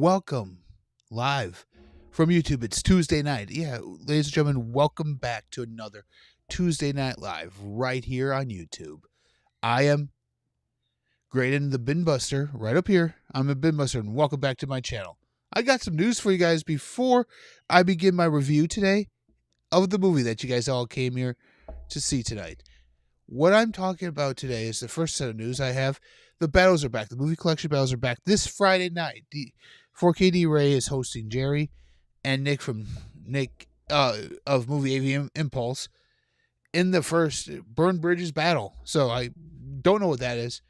welcome live from YouTube. It's Tuesday night. Yeah, ladies and gentlemen, welcome back to another Tuesday Night Live right here on YouTube. I am Graydon the Binbuster right up here. I'm a Binbuster, and welcome back to my channel. I got some news for you guys before I begin my review today of the movie that you guys all came here to see tonight. What I'm talking about today is the first set of news I have. The battles are back. The movie collection battles are back this Friday night. 4KD Ray is hosting Jerry and Nick of Movie AV Impulse in the first Burn Bridges battle. So I don't know what that is.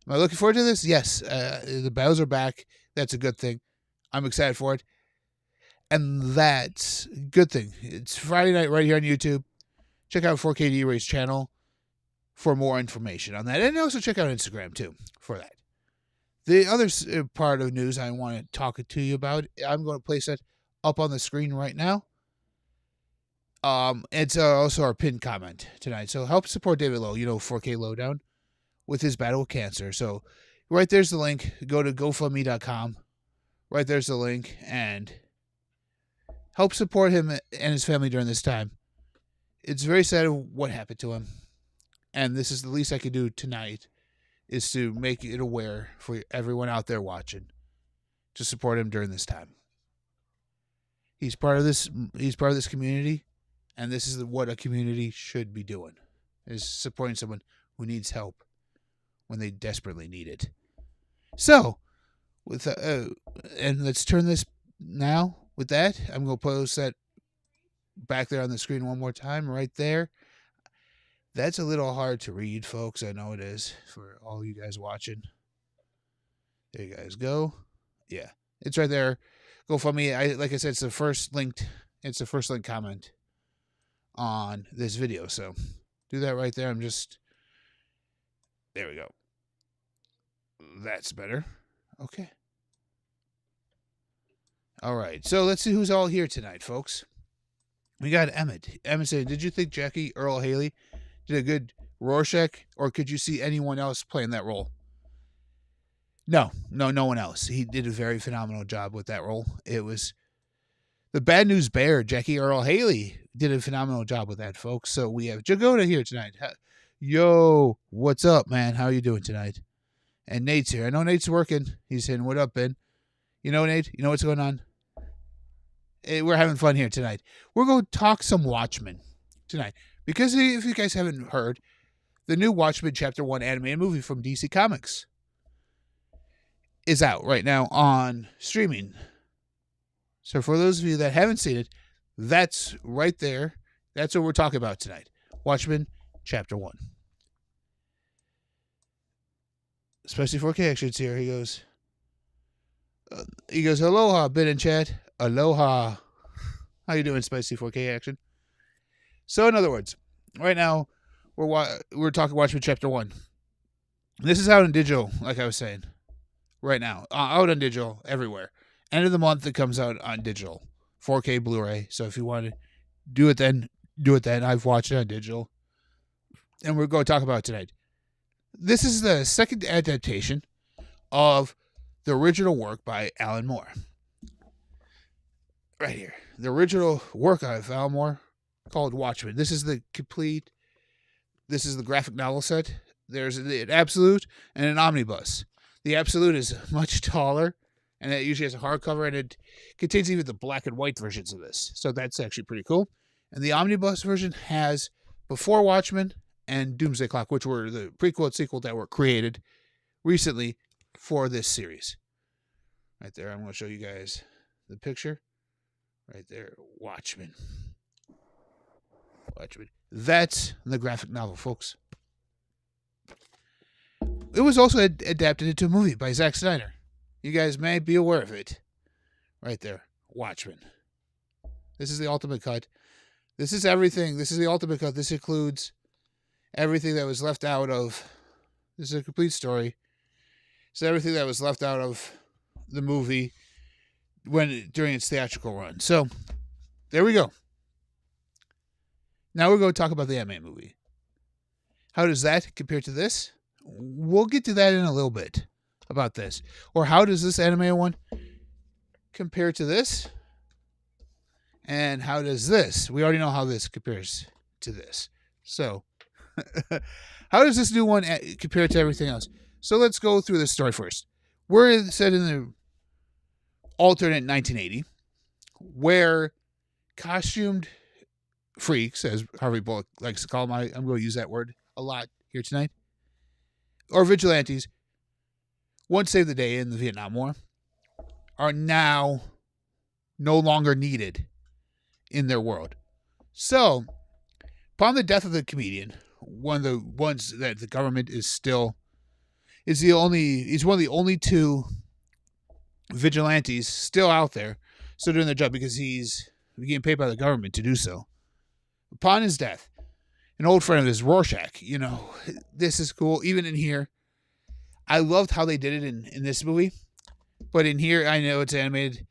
Am I looking forward to this? Yes. The battles are back. That's a good thing. I'm excited for it. And that's a good thing. It's Friday night right here on YouTube. Check out 4KD Ray's channel for more information on that. And also check out Instagram, too, for that. The other part of news I want to talk to you about, I'm going to place that up on the screen right now. It's also our pinned comment tonight. So help support David Lowe, 4K Lowdown, with his battle with cancer. So right there's the link. Go to GoFundMe.com. Right there's the link. And help support him and his family during this time. It's very sad what happened to him. And this is the least I could do tonight, is to make it aware for everyone out there watching to support him during this time. He's part of this community, and this is what a community should be doing, is supporting someone who needs help when they desperately need it. So, and let's turn this now. With that, I'm going to post that back there on the screen one more time, right there. That's a little hard to read, folks. I know it is for all you guys watching. There you guys go. Yeah, it's right there. GoFundMe. Like I said, it's the first linked comment on this video. So do that right there. There we go. That's better. Okay. All right. So let's see who's all here tonight, folks. We got Emmett. Emmett said, "Did you think Jackie Earl Haley did a good Rorschach, or could you see anyone else playing that role?" No one else. He did a very phenomenal job with that role. It was the Bad News Bear, Jackie Earl Haley, did a phenomenal job with that, folks. So we have Jagoda here tonight. Yo, what's up, man? How are you doing tonight? And Nate's here. I know Nate's working. He's saying, "What up, Ben?" Nate, you know what's going on? We're having fun here tonight. We're going to talk some Watchmen tonight. Because if you guys haven't heard, the new Watchmen Chapter 1 animated movie from DC Comics is out right now on streaming. So for those of you that haven't seen it, that's right there. That's what we're talking about tonight. Watchmen Chapter 1. Especially 4K Action's here. He goes, "Aloha, Ben and chat. Aloha." How you doing, Spicy 4K Action? So in other words, right now we're talking Watchmen Chapter 1. This is out on digital, like I was saying. Right now, out on digital everywhere. End of the month it comes out on digital, 4K Blu-ray. So if you want to do it then. I've watched it on digital, and we're going to talk about it tonight. This is the second adaptation of the original work by Alan Moore. Right here, the original work of Alan Moore, called Watchmen. This is the graphic novel set. There's an Absolute and an Omnibus. The Absolute is much taller, and it usually has a hardcover, and it contains even the black and white versions of this. So that's actually pretty cool. And the Omnibus version has Before Watchmen and Doomsday Clock, which were the prequel and sequel that were created recently for this series. Right there, I'm going to show you guys the picture. Right there, Watchmen. That's the graphic novel, folks. It was also adapted into a movie by Zack Snyder. You guys may be aware of it. Right there, Watchmen. This is the ultimate cut. This is everything. This is the ultimate cut. This includes everything that was left out of... This is a complete story. It's everything that was left out of the movie during its theatrical run. So, there we go. Now we're going to talk about the anime movie. How does that compare to this? We'll get to that in a little bit about this. Or how does this anime one compare to this? And how does this? We already know how this compares to this. So, how does this new one compare to everything else? So let's go through this story first. We're set in the alternate 1980, where costumed freaks, as Harvey Bullock likes to call them, I'm going to use that word a lot here tonight, or vigilantes, once saved the day in the Vietnam War, are now no longer needed in their world. So, upon the death of the comedian, one of the ones that the government is he's one of the only two vigilantes still out there, still doing their job because he's getting paid by the government to do so. Upon his death, an old friend of his, Rorschach, this is cool. Even in here, I loved how they did it in this movie. But in here, I know it's animated.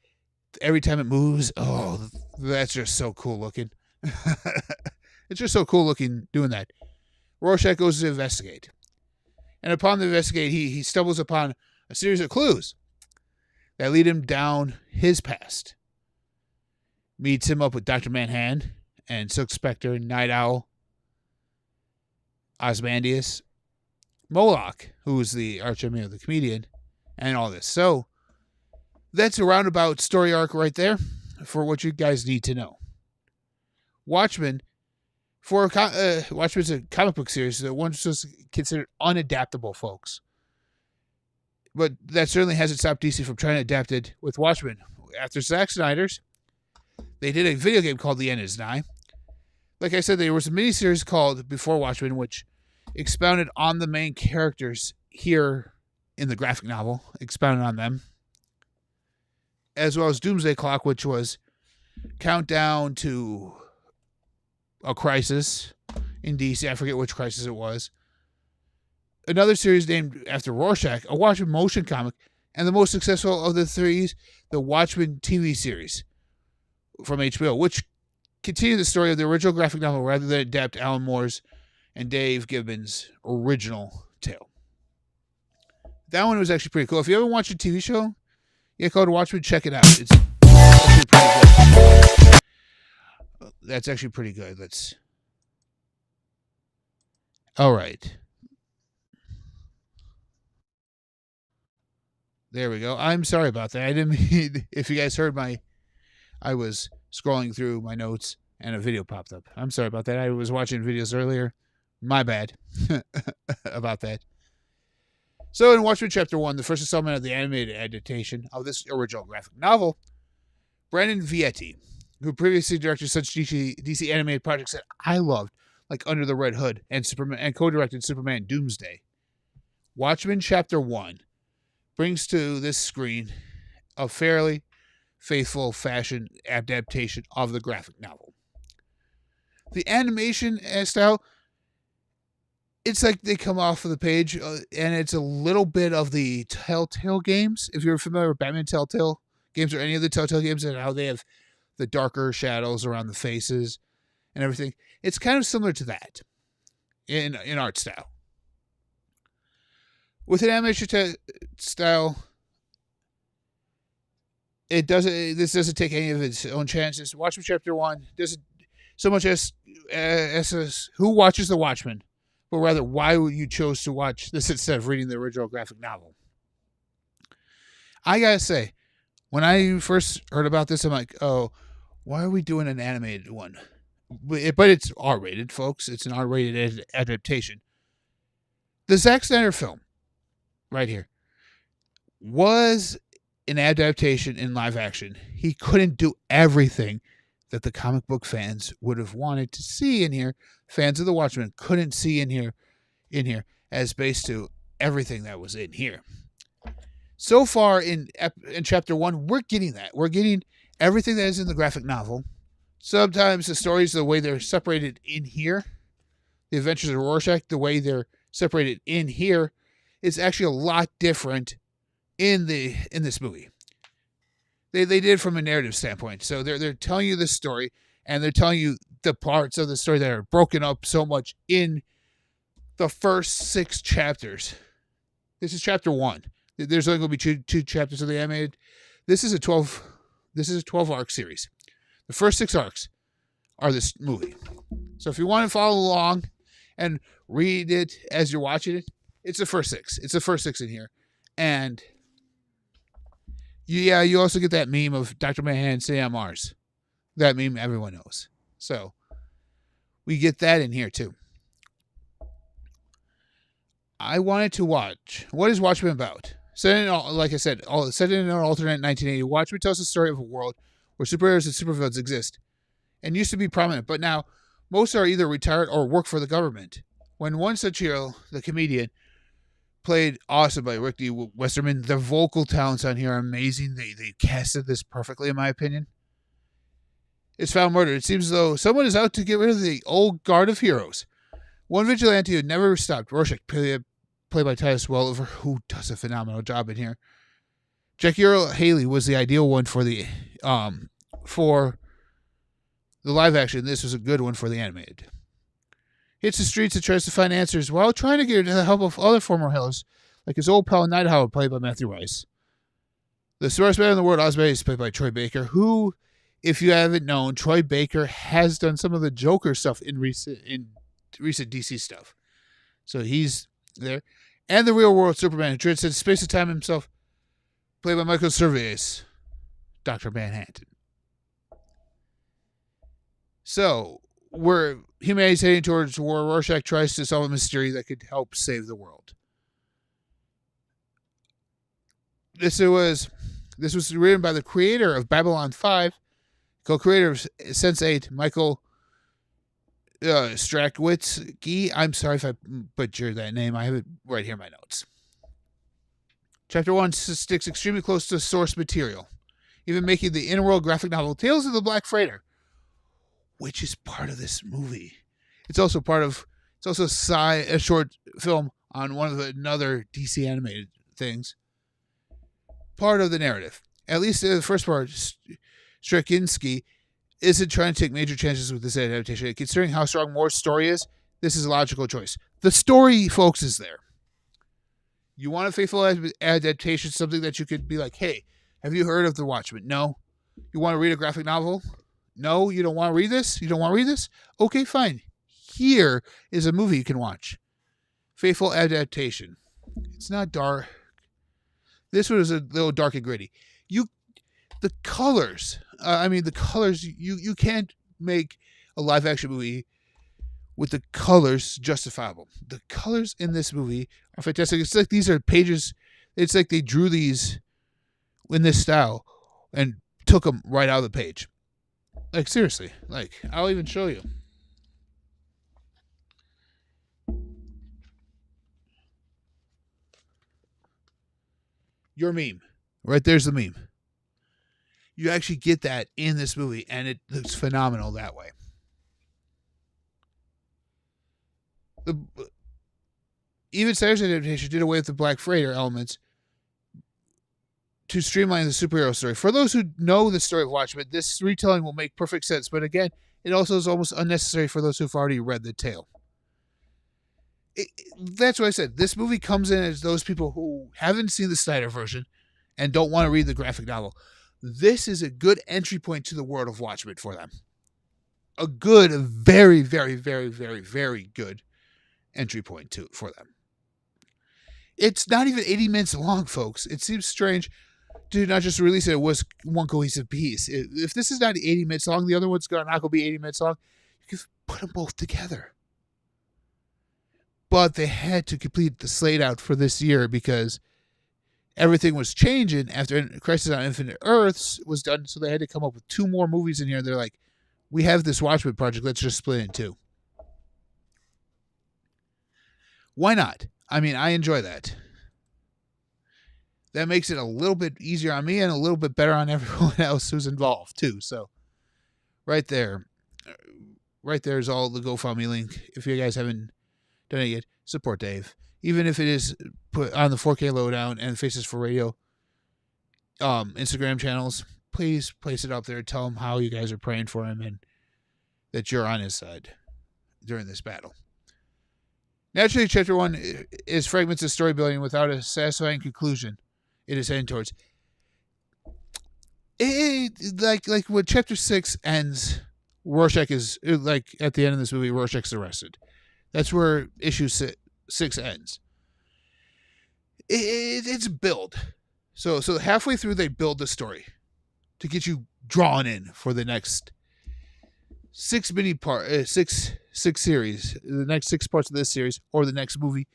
Every time it moves, oh, that's just so cool looking. It's just so cool looking doing that. Rorschach goes to investigate. And upon the investigate, he stumbles upon a series of clues that lead him down his past. Meets him up with Dr. Manhattan and Silk Spectre, Night Owl, Ozymandias, Moloch, who's the archenemy of the comedian, and all this. So, that's a roundabout story arc right there for what you guys need to know. Watchmen, Watchmen's a comic book series that once was considered unadaptable, folks. But that certainly hasn't stopped DC from trying to adapt it with Watchmen. After Zack Snyder's, they did a video game called The End Is Nigh. Like I said, there was a miniseries called Before Watchmen, which expounded on the main characters here in the graphic novel, expounded on them. As well as Doomsday Clock, which was countdown to a crisis in DC. I forget which crisis it was. Another series named after Rorschach, a Watchmen motion comic, and the most successful of the three, the Watchmen TV series from HBO, which continued the story of the original graphic novel rather than adapt Alan Moore's and Dave Gibbons' original tale. That one was actually pretty cool. If you haven't watched a TV show, called Watchmen, check it out. It's actually pretty good. That's actually pretty good. All right. There we go. I'm sorry about that. I didn't mean, if you guys heard I was scrolling through my notes and a video popped up. I'm sorry about that. I was watching videos earlier. My bad about that. So in Watchmen Chapter 1, the first installment of the animated adaptation of this original graphic novel, Brandon Vietti, who previously directed such DC animated projects that I loved, like Under the Red Hood and Superman, and co-directed Superman Doomsday, Watchmen Chapter 1 brings to this screen a fairly faithful fashion adaptation of the graphic novel. The animation style, it's like they come off of the page, and it's a little bit of the Telltale games. If you're familiar with Batman Telltale games or any of the Telltale games, and how they have the darker shadows around the faces and everything, it's kind of similar to that in art style. With an animation style, this doesn't take any of its own chances. Watchmen Chapter 1 doesn't so much as who watches the Watchmen, but rather why you chose to watch this instead of reading the original graphic novel. I gotta say, when I first heard about this, I'm like, oh, why are we doing an animated one? But it's R-rated, folks. It's an R-rated adaptation. The Zack Snyder film, right here, was an adaptation in live action. He couldn't do everything that the comic book fans would have wanted to see in here. Fans of the Watchmen couldn't see in here as based to everything that was in here. So far in Chapter 1, we're getting that. We're getting everything that is in the graphic novel. Sometimes the stories, the way they're separated in here, the Adventures of Rorschach, the way they're separated in here, is actually a lot different in this movie. They did from a narrative standpoint. So they're telling you this story, and they're telling you the parts of the story that are broken up so much in the first 6 chapters. This is Chapter 1. There's only going to be two chapters of the animated. This is a 12 This is a 12-arc series. The first 6 arcs are this movie. So if you want to follow along and read it as you're watching it, it's the first 6. It's the first 6 in here. And you also get that meme of Dr. Manhattan sitting on Mars. That meme everyone knows. So we get that in here too. I wanted to watch. What is Watchmen about? Like I said, set in an alternate 1980, Watchmen tells the story of a world where superheroes and supervillains exist and used to be prominent, but now most are either retired or work for the government. When one such hero, the comedian, played awesome by Rick D. Westerman, the vocal talents on here are amazing. They casted this perfectly, in my opinion. Is found murdered. It seems as though someone is out to get rid of the old guard of heroes. One vigilante who never stopped, Rorschach, played by Titus Welliver, who does a phenomenal job in here. Jackie Earle Haley was the ideal one for the live action. This was a good one for the animated. Hits the streets and tries to find answers while trying to get the help of other former heroes, like his old pal Nighthawk, played by Matthew Rice. The smartest man in the world, Osborn, is played by Troy Baker, who, if you haven't known, Troy Baker has done some of the Joker stuff in recent DC stuff. So he's there. And the real world Superman, who transcends space and time himself, played by Michael Cerveris, Dr. Manhattan. So, humanity's heading towards war. Rorschach tries to solve a mystery that could help save the world. This was written by the creator of Babylon 5, co-creator of Sense8, Michael Straczynski. I'm sorry if I butchered that name. I have it right here in my notes. Chapter 1 sticks extremely close to source material, even making the interworld graphic novel Tales of the Black Freighter, which is part of this movie. It's also a short film on one of another DC animated things. Part of the narrative. At least the first part, Straczynski isn't trying to take major chances with this adaptation. Considering how strong Moore's story is, this is a logical choice. The story, folks, is there. You want a faithful adaptation, something that you could be like, hey, have you heard of The Watchmen? No. You want to read a graphic novel? No, you don't want to read this? You don't want to read this? Okay, fine. Here is a movie you can watch. Faithful adaptation. It's not dark. This one is a little dark and gritty. The colors, you can't make a live action movie with the colors justifiable. The colors in this movie are fantastic. It's like these are pages. It's like they drew these in this style and took them right out of the page. Like, seriously. Like, I'll even show you. Your meme. Right there's the meme. You actually get that in this movie, and it looks phenomenal that way. Even Snyder's adaptation did away with the Black Freighter elements to streamline the superhero story. For those who know the story of Watchmen, this retelling will make perfect sense, but again, it also is almost unnecessary for those who've already read the tale. That's what I said. This movie comes in as those people who haven't seen the Snyder version and don't want to read the graphic novel. This is a good entry point to the world of Watchmen for them. A good, very, very, very, very, very good entry point for them. It's not even 80 minutes long, folks. It seems strange to not just release it was one cohesive piece. If this is not 80 minutes long, the other one's not going to be 80 minutes long. You can put them both together. But they had to complete the slate out for this year because everything was changing after Crisis on Infinite Earths was done, so they had to come up with 2 more movies in here. They're like, we have this Watchmen project, let's just split it in 2. Why not? I mean, I enjoy that. That makes it a little bit easier on me and a little bit better on everyone else who's involved, too. So, right there is all the GoFundMe link. If you guys haven't done it yet, support Dave. Even if it is put on the 4K lowdown and Faces for Radio Instagram channels, please place it up there. Tell him how you guys are praying for him and that you're on his side during this battle. Naturally, Chapter 1 is fragments of story building without a satisfying conclusion it is heading towards. Like when chapter 6 ends, Rorschach is like at the end of this movie. Rorschach's arrested. That's where issue 6 ends. It's build. So halfway through they build the story to get you drawn in for the next six series, the next 6 parts of this series, or the next movie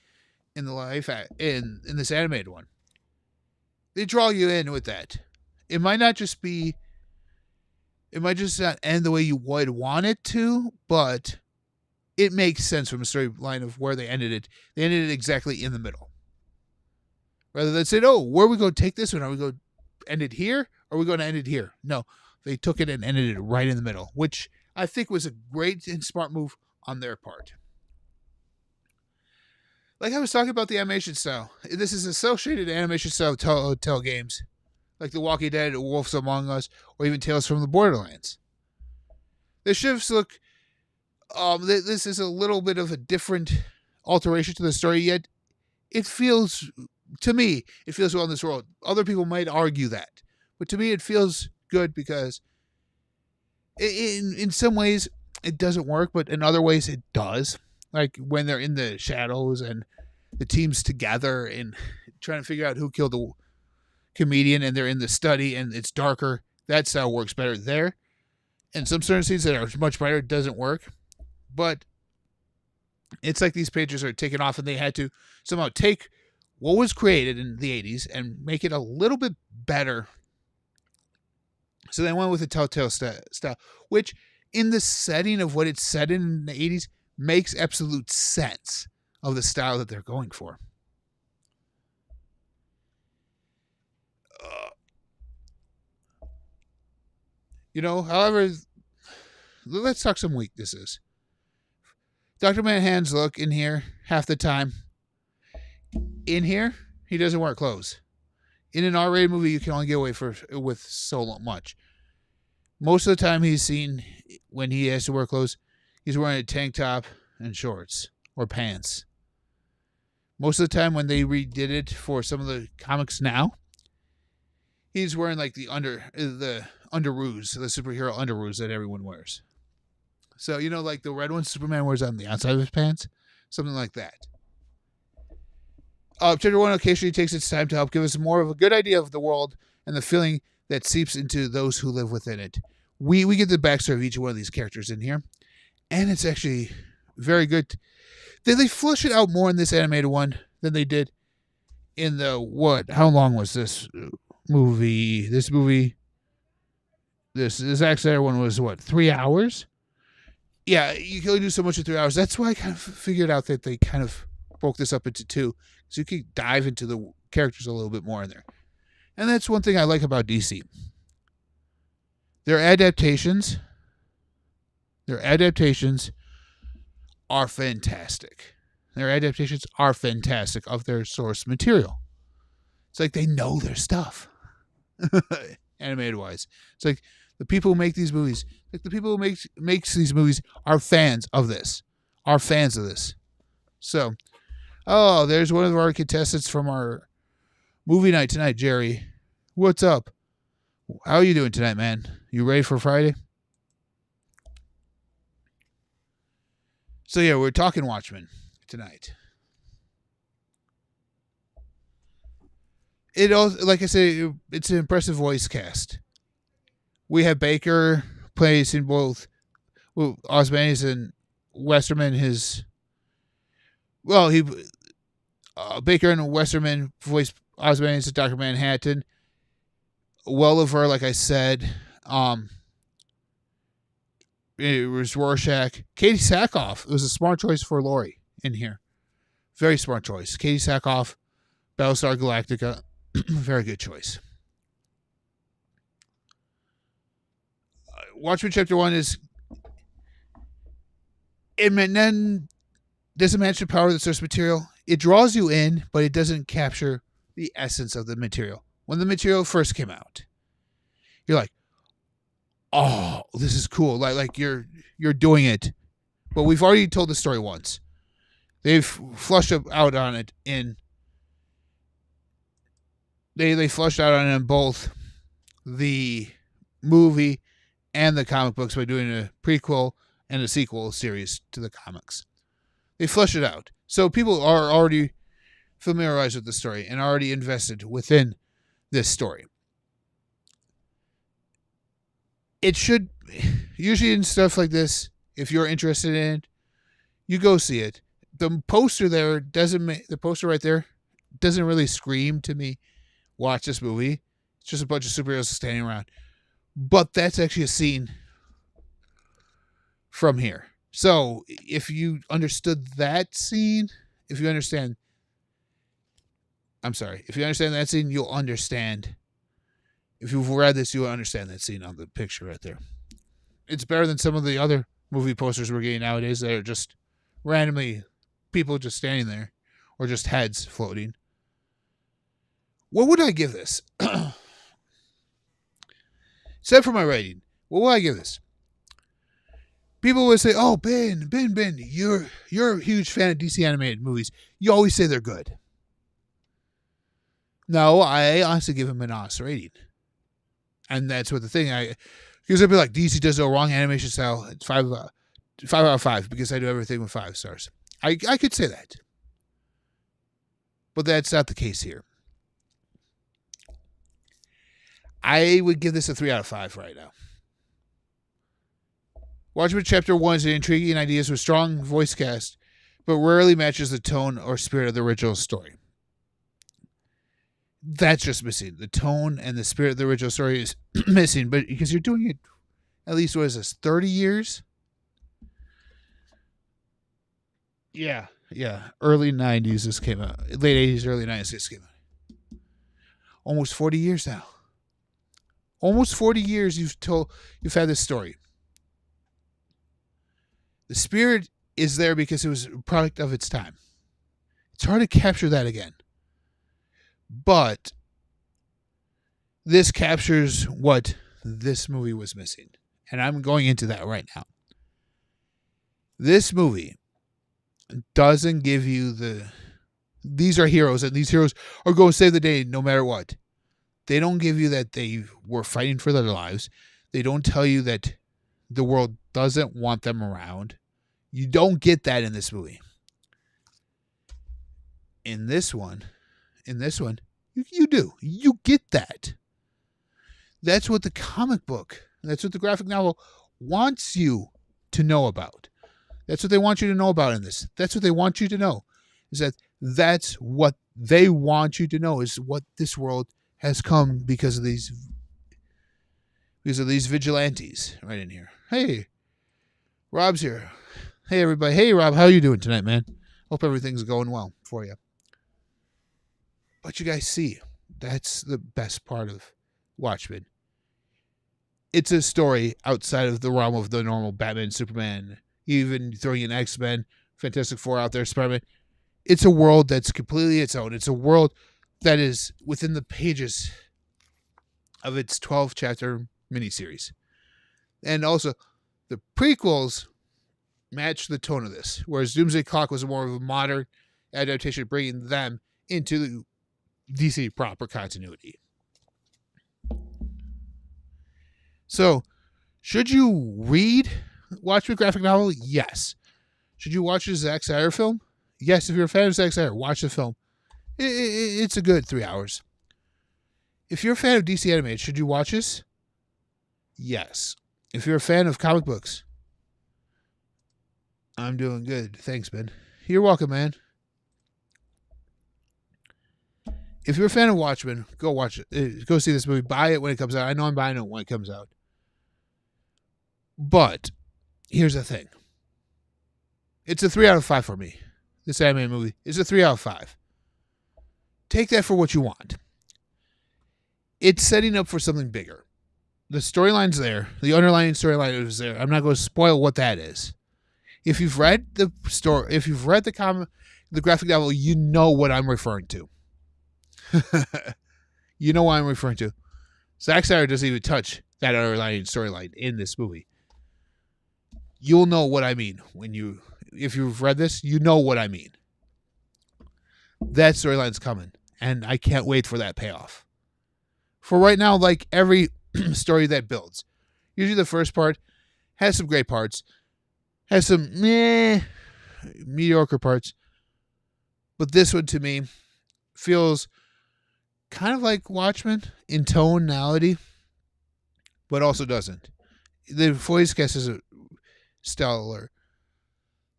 in the life in this animated one. They draw you in with that. It might not not end the way you would want it to, but it makes sense from a storyline of where they ended it. They ended it exactly in the middle. Rather than say, oh, where are we going to take this one? Are we going to end it here? Or are we going to end it here? No, they took it and ended it right in the middle, which I think was a great and smart move on their part. Like I was talking about the animation style. This is associated animation style of Telltale games, like The Walking Dead, Wolves Among Us, or even Tales from the Borderlands. The shifts look... this is a little bit of a different alteration to the story, yet it feels... To me, it feels well in this world. Other people might argue that. But to me, it feels good because in some ways, it doesn't work, but in other ways, it does. Like when they're in the shadows and the team's together and trying to figure out who killed the comedian, and they're in the study and it's darker. That style works better there. And some certain scenes that are much brighter, it doesn't work. But it's like these pages are taken off and they had to somehow take what was created in the 80s and make it a little bit better. So they went with the Telltale style, which in the setting of what it's set in the 80s makes absolute sense of the style that they're going for. However, let's talk some weaknesses. Dr. Manhattan's look in here half the time. In here, he doesn't wear clothes. In an R-rated movie, you can only get away with so much. Most of the time he's seen when he has to wear clothes, he's wearing a tank top and shorts or pants. Most of the time when they redid it for some of the comics now, he's wearing like the underoos, the superhero underoos that everyone wears. So, like the red one Superman wears on the outside of his pants, something like that. Chapter 1 occasionally takes its time to help give us more of a good idea of the world and the feeling that seeps into those who live within it. We get the backstory of each one of these characters in here, and it's actually very good. They flush it out more in this animated one than they did in the what? How long was this movie? This Zack Snyder one was what? 3 hours? Yeah, you can only do so much in 3 hours. That's why I kind of figured out that they kind of broke this up into 2, so you can dive into the characters a little bit more in there. And that's one thing I like about DC. Their adaptations are fantastic. Their adaptations are fantastic of their source material. It's like they know their stuff, animated wise. It's like the people who make these movies, makes these movies are fans of this. So, there's one of our contestants from our movie night tonight, Jerry. What's up? How are you doing tonight, man? You ready for Friday? So yeah, we're talking Watchmen tonight. It also, like I say, it's an impressive voice cast. We have Baker plays in both Ozymandias and Westerman. Baker and Westerman voice Ozymandias and Dr. Manhattan. Welliver, like I said, it was Rorschach. Katee Sackoff. It was a smart choice for Laurie in here. Very smart choice. Katee Sackoff, Battlestar Galactica. Very good choice. Watchmen Chapter 1 is... It doesn't match the power of the source material. It draws you in, but it doesn't capture the essence of the material. When the material first came out, you're like, oh, this is cool. Like you're doing it. But we've already told the story once. They've flushed out on it in... They flushed out on it in both the movie and the comic books by doing a prequel and a sequel series to the comics. They flesh it out. So people are already familiarized with the story and already invested within this story. It should, usually in stuff like this, if you're interested in it, you go see it. The poster there the poster right there doesn't really scream to me, watch this movie. It's just a bunch of superheroes standing around. But that's actually a scene from here. So if you understood that scene, if you understand that scene, you'll understand. If you've read this, you'll understand that scene on the picture right there. It's better than some of the other movie posters we're getting nowadays that are just randomly people just standing there or just heads floating. What would I give this? Except for my rating, what will I give this? People would say, "Oh, Ben, you're a huge fan of DC animated movies. You always say they're good." No, I honestly give him an honest rating. And that's what the thing, because I'd be like, DC does no wrong animation style. It's 5 out of 5 because I do everything with 5 stars. I could say that. But that's not the case here. I would give this a 3 out of 5 right now. Watchmen Chapter 1 is intriguing ideas with strong voice cast, but rarely matches the tone or spirit of the original story. That's just missing. The tone and the spirit of the original story is missing, but because you're doing it, at least, what is this, 30 years? Yeah. Early 90s this came out. Late 80s, early 90s this came out. Almost 40 years now. Almost 40 years you've had this story. The spirit is there because it was a product of its time. It's hard to capture that again. But this captures what this movie was missing. And I'm going into that right now. This movie doesn't give you these are heroes, and these heroes are going to save the day no matter what. They don't give you that they were fighting for their lives. They don't tell you that the world doesn't want them around. You don't get that in this movie. In this one, you do. You get that. That's what the comic book, that's what the graphic novel wants you to know about. That's what they want you to know about in this. That's what they want you to know. Is that's what they want you to know, is what this world has come because of these vigilantes right in here. Hey, Rob's here. Hey, everybody. Hey, Rob, how you doing tonight, man? Hope everything's going well for you. But you guys see, that's the best part of Watchmen. It's a story outside of the realm of the normal Batman, Superman, even throwing in X-Men, Fantastic Four out there, Spider-Man. It's a world that's completely its own. It's a world that is within the pages of its 12-chapter miniseries. And also, the prequels match the tone of this, whereas Doomsday Clock was more of a modern adaptation, bringing them into the DC proper continuity. So, should you read Watchmen graphic novel? Yes. Should you watch the Zack Snyder film? Yes, if you're a fan of Zack Snyder, watch the film. It's a good 3 hours. If you're a fan of DC Animated, should you watch this? Yes. If you're a fan of comic books, I'm doing good. Thanks, Ben. You're welcome, man. If you're a fan of Watchmen, go watch it. Go see this movie. Buy it when it comes out. I know I'm buying it when it comes out. But here's the thing. It's a 3 out of 5 for me. This anime movie is a 3 out of 5. Take that for what you want. It's setting up for something bigger. The storyline's there. The underlying storyline is there. I'm not going to spoil what that is. If you've read the story, if you've read the comic, the graphic novel, you know what I'm referring to. You know what I'm referring to. Zack Snyder doesn't even touch that underlying storyline in this movie. You'll know what I mean if you've read this, you know what I mean. That storyline's coming, and I can't wait for that payoff. For right now, like every story that builds. Usually the first part has some great parts, has some mediocre parts, but this one to me feels kind of like Watchmen in tonality, but also doesn't. The voice cast is stellar.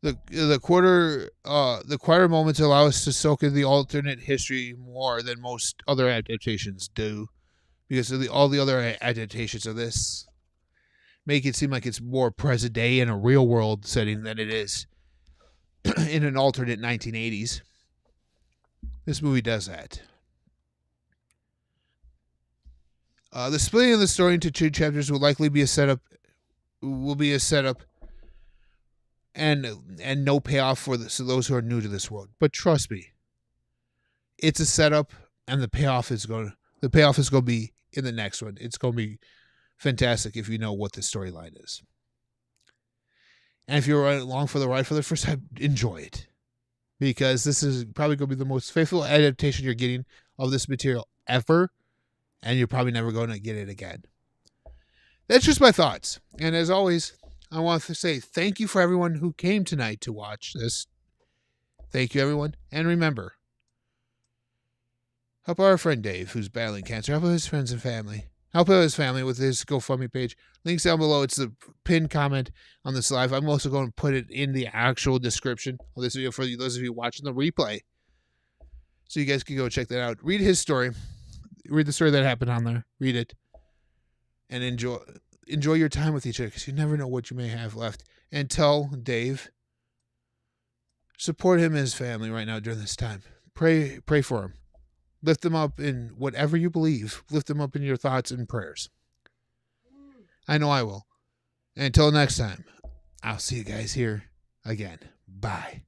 The quieter moments allow us to soak in the alternate history more than most other adaptations do, because of all the other adaptations of this make it seem like it's more present day in a real world setting than it is in an alternate 1980s. This movie does that. The splitting of the story into 2 chapters will likely be a setup. And no payoff for those who are new to this world. But trust me, it's a setup, and the payoff is going to be in the next one. It's going to be fantastic if you know what the storyline is. And if you're along for the ride for the first time, enjoy it, because this is probably going to be the most faithful adaptation you're getting of this material ever, and you're probably never going to get it again. That's just my thoughts. And as always, I want to say thank you for everyone who came tonight to watch this. Thank you, everyone. And remember, help our friend Dave, who's battling cancer. Help his friends and family. Help out his family with his GoFundMe page. Links down below. It's the pinned comment on this live. I'm also going to put it in the actual description of this video for those of you watching the replay, so you guys can go check that out. Read his story. Read the story that happened on there. Read it. And enjoy your time with each other, because you never know what you may have left. And tell Dave, support him and his family right now during this time. Pray for him. Lift them up in whatever you believe. Lift them up in your thoughts and prayers. I know I will. And until next time, I'll see you guys here again. Bye.